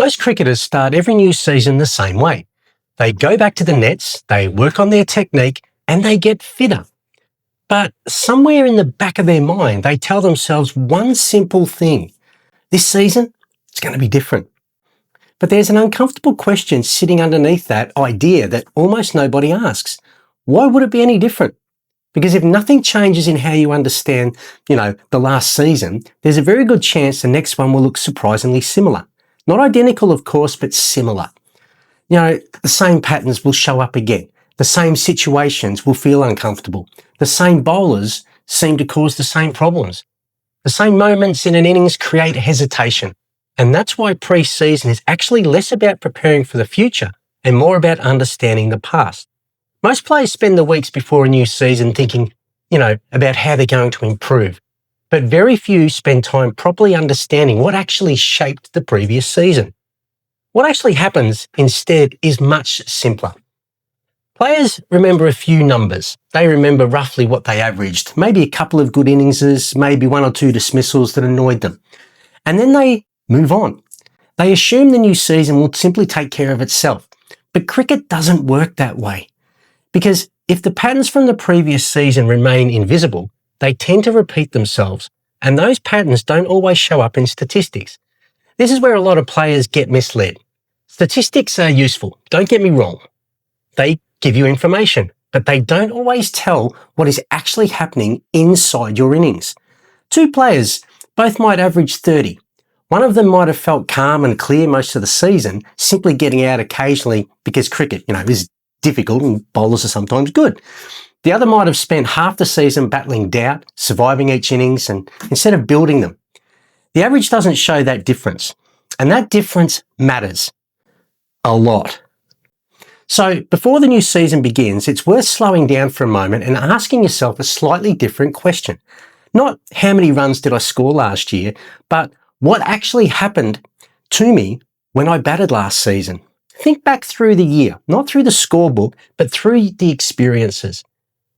Most cricketers start every new season the same way. They go back to the nets, they work on their technique, and they get fitter. But somewhere in the back of their mind, they tell themselves one simple thing. This season, it's going to be different. But there's an uncomfortable question sitting underneath that idea that almost nobody asks. Why would it be any different? Because if nothing changes in how you understand, the last season, there's a very good chance the next one will look surprisingly similar. Not identical, of course, but similar. The same patterns will show up again. The same situations will feel uncomfortable. The same bowlers seem to cause the same problems. The same moments in an innings create hesitation. And that's why pre-season is actually less about preparing for the future and more about understanding the past. Most players spend the weeks before a new season thinking, about how they're going to improve. But very few spend time properly understanding what actually shaped the previous season. What actually happens instead is much simpler. Players remember a few numbers. They remember roughly what they averaged, maybe a couple of good innings, maybe one or two dismissals that annoyed them. And then they move on. They assume the new season will simply take care of itself. But cricket doesn't work that way. Because if the patterns from the previous season remain invisible, they tend to repeat themselves, and those patterns don't always show up in statistics. This is where a lot of players get misled. Statistics are useful, don't get me wrong. They give you information, but they don't always tell what is actually happening inside your innings. Two players, both might average 30. One of them might have felt calm and clear most of the season, simply getting out occasionally because cricket, is difficult and bowlers are sometimes good. The other might have spent half the season battling doubt, surviving each innings, and instead of building them. The average doesn't show that difference, and that difference matters a lot. So before the new season begins, it's worth slowing down for a moment and asking yourself a slightly different question. Not how many runs did I score last year, but what actually happened to me when I batted last season? Think back through the year, not through the scorebook, but through the experiences.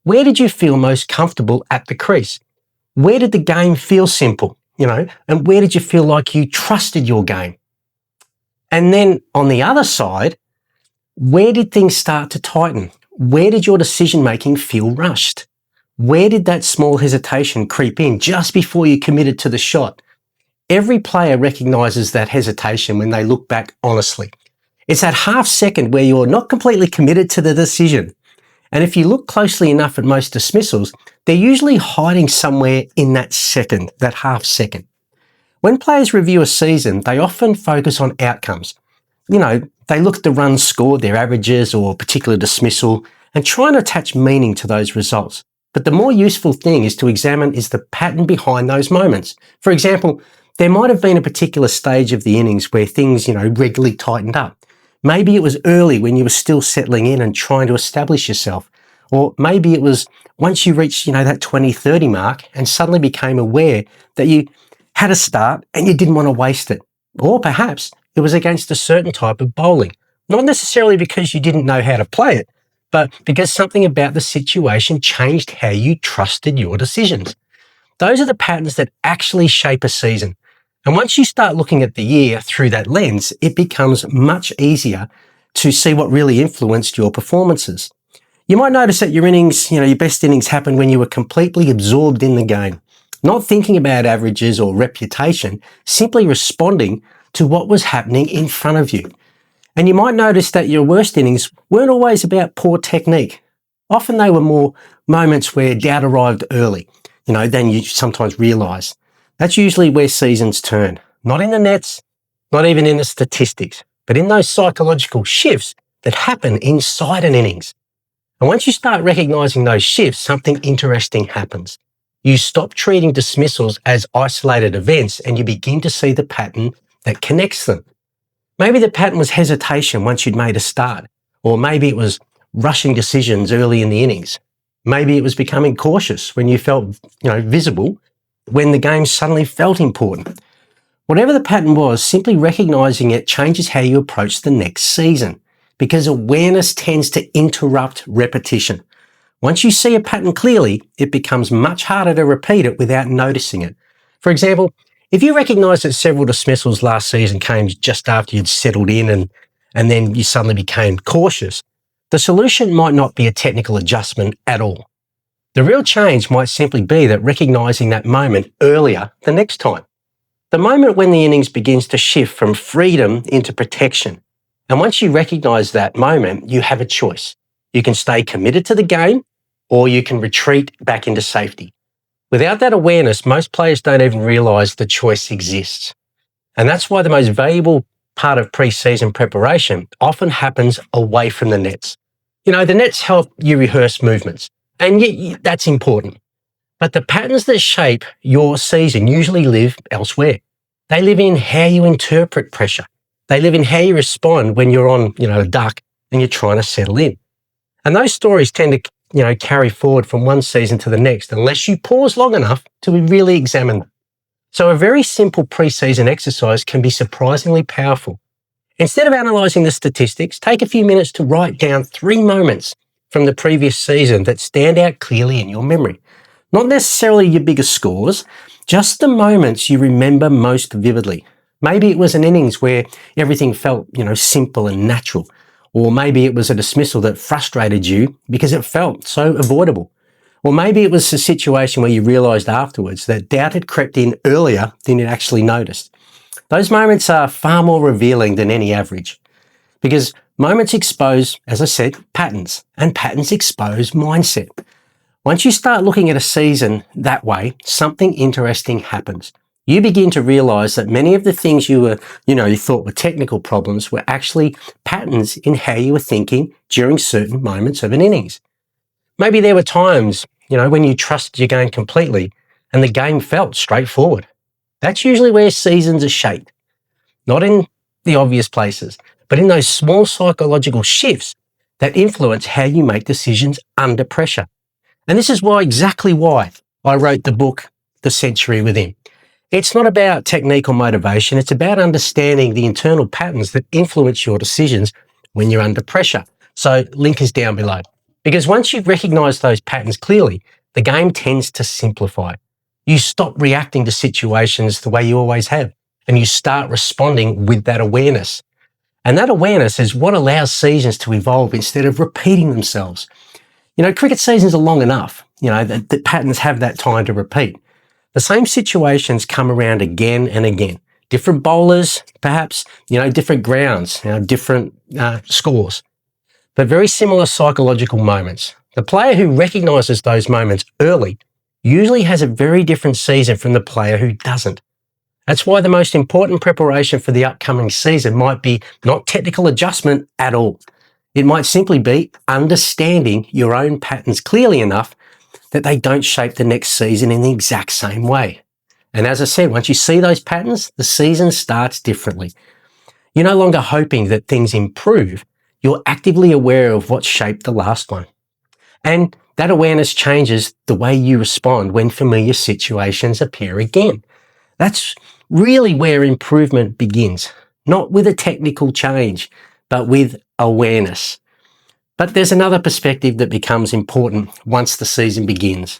Where did you feel most comfortable at the crease? Where did the game feel simple, and where did you feel like you trusted your game? And then on the other side, where did things start to tighten? Where did your decision-making feel rushed? Where did that small hesitation creep in just before you committed to the shot? Every player recognises that hesitation when they look back honestly. It's that half second where you're not completely committed to the decision. And if you look closely enough at most dismissals, they're usually hiding somewhere in that second, that half second. When players review a season, they often focus on outcomes. They look at the runs scored, their averages or particular dismissal, and try and attach meaning to those results. But the more useful thing is to examine is the pattern behind those moments. For example, there might have been a particular stage of the innings where things, regularly tightened up. Maybe it was early when you were still settling in and trying to establish yourself. Or maybe it was once you reached, that 20-30 mark and suddenly became aware that you had a start and you didn't want to waste it. Or perhaps it was against a certain type of bowling. Not necessarily because you didn't know how to play it, but because something about the situation changed how you trusted your decisions. Those are the patterns that actually shape a season. And once you start looking at the year through that lens, it becomes much easier to see what really influenced your performances. You might notice that your innings, your best innings happened when you were completely absorbed in the game, not thinking about averages or reputation, simply responding to what was happening in front of you. And you might notice that your worst innings weren't always about poor technique. Often they were more moments where doubt arrived early, than you sometimes realise. That's usually where seasons turn, not in the nets, not even in the statistics, but in those psychological shifts that happen inside an innings. And once you start recognising those shifts, something interesting happens. You stop treating dismissals as isolated events and you begin to see the pattern that connects them. Maybe the pattern was hesitation once you'd made a start, or maybe it was rushing decisions early in the innings. Maybe it was becoming cautious when you felt, visible, when the game suddenly felt important. Whatever the pattern was, simply recognising it changes how you approach the next season, because awareness tends to interrupt repetition. Once you see a pattern clearly, it becomes much harder to repeat it without noticing it. For example, If you recognise that several dismissals last season came just after you'd settled in and then you suddenly became cautious, the solution might not be a technical adjustment at all. The real change might simply be that recognising that moment earlier the next time. The moment when the innings begins to shift from freedom into protection. And once you recognise that moment, you have a choice. You can stay committed to the game or you can retreat back into safety. Without that awareness, most players don't even realise the choice exists. And that's why the most valuable part of pre-season preparation often happens away from the nets. The nets help you rehearse movements, and that's important. But the patterns that shape your season usually live elsewhere. They live in how you interpret pressure. They live in how you respond when you're on, a duck and you're trying to settle in. And those stories tend to carry forward from one season to the next unless you pause long enough to really examine them. So a very simple pre-season exercise can be surprisingly powerful. Instead of analysing the statistics, take a few minutes to write down 3 moments from the previous season that stand out clearly in your memory. Not necessarily your biggest scores, just the moments you remember most vividly. Maybe it was an innings where everything felt, simple and natural. Or maybe it was a dismissal that frustrated you because it felt so avoidable. Or maybe it was a situation where you realised afterwards that doubt had crept in earlier than you actually noticed. Those moments are far more revealing than any average because moments expose, as I said, patterns, and patterns expose mindset. Once you start looking at a season that way, something interesting happens. You begin to realise that many of the things you thought were technical problems were actually patterns in how you were thinking during certain moments of an innings. Maybe there were times, when you trusted your game completely and the game felt straightforward. That's usually where seasons are shaped. Not in the obvious places, but in those small psychological shifts that influence how you make decisions under pressure. And this is exactly why I wrote the book, The Century Within. It's not about technique or motivation. It's about understanding the internal patterns that influence your decisions when you're under pressure. So link is down below. Because once you've recognised those patterns clearly, the game tends to simplify. You stop reacting to situations the way you always have, and you start responding with that awareness. And that awareness is what allows seasons to evolve instead of repeating themselves. Cricket seasons are long enough, the patterns have that time to repeat. The same situations come around again and again. Different bowlers, perhaps, different grounds, different scores, but very similar psychological moments. The player who recognises those moments early usually has a very different season from the player who doesn't. That's why the most important preparation for the upcoming season might be not technical adjustment at all. It might simply be understanding your own patterns clearly enough that they don't shape the next season in the exact same way. And as I said, once you see those patterns, the season starts differently. You're no longer hoping that things improve. You're actively aware of what shaped the last one. And that awareness changes the way you respond when familiar situations appear again. That's really where improvement begins, not with a technical change, but with awareness. But there's another perspective that becomes important once the season begins.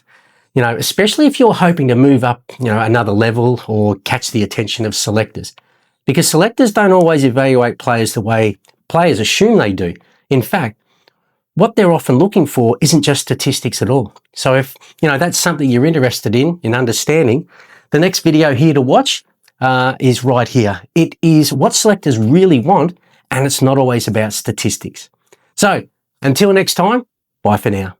Especially if you're hoping to move up, another level or catch the attention of selectors. Because selectors don't always evaluate players the way players assume they do. In fact, what they're often looking for isn't just statistics at all. So if, that's something you're interested in understanding, the next video here to watch is right here. It is what selectors really want, and it's not always about statistics. So until next time, bye for now.